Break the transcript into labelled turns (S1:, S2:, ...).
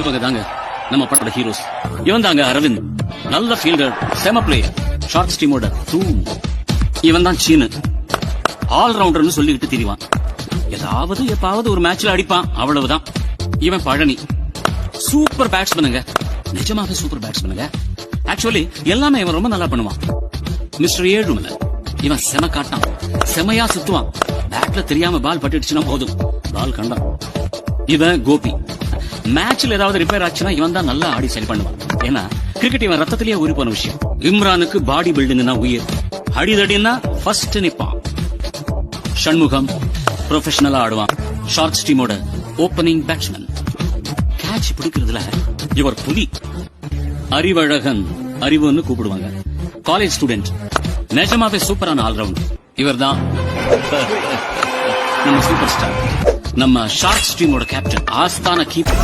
S1: இவங்க தாங்க நம்ம படத்தோட ஹீரோஸ். இவன் தாங்க அரவிந்த், நல்ல ஃபீல்டர், செம பிளேயர், ஷார்ட்ஸ் டீமோட தூண். இவன் தான் சீனு, ஆல்ரவுண்டர்னு சொல்லிக்கிட்டு திரிவான். ஏதாவது எப்பாவது ஒரு மேட்ச்ல அடிப்பான், அவ்வளவுதான். இவன் பழனி, சூப்பர் பேட்ஸ்மேனுங்க, நிஜமாக சூப்பர் பேட்ஸ்மேனுங்க. ஆக்சுவலி எல்லாமே இவன் ரொம்ப நல்லா பண்ணுவான். மிஸ்டர் ஏழுமலை, இவன் செம காட்டான், செமையா சுத்துவான். பேட்ல தெரியாம பால் பட்டுடுச்சுன்னா போதும், பால் கண்டான். இவன் கோபி, மேட்ச்ல ஏதாவது ரிப்பேர் ஆச்சுன்னா இவன் தான் நல்லா ஆடி சரி பண்ணுவான். ஏன்னா கிரிக்கெட் இவன் ரத்தத்திலேயே ஊறி போன விஷயம். இம்ரானுக்கு பாடி பில்டிங்னா உயிர், அடிதடினா ஃபர்ஸ்ட் நிப்பான். ஷண்முகம் ப்ரொஃபஷனலா ஆடுவான், ஷார்ட்ஸ் டீமோட ஓபனிங் பேட்ஸ்மேன். கேட்ச் பிடிக்கிறதுல இவர் புலி. அறிவழகன், அறிவுன்னு கூப்பிடுவாங்க, காலேஜ் ஸ்டூடெண்ட், நிஜமாவே சூப்பரான ஆல்ரவுண்ட். இவர் தான் நம்ம சூப்பர் ஸ்டார், நம்ம ஷார்ட்ஸ் டீமோட கேப்டன், ஆஸ்தான கீப்பர்.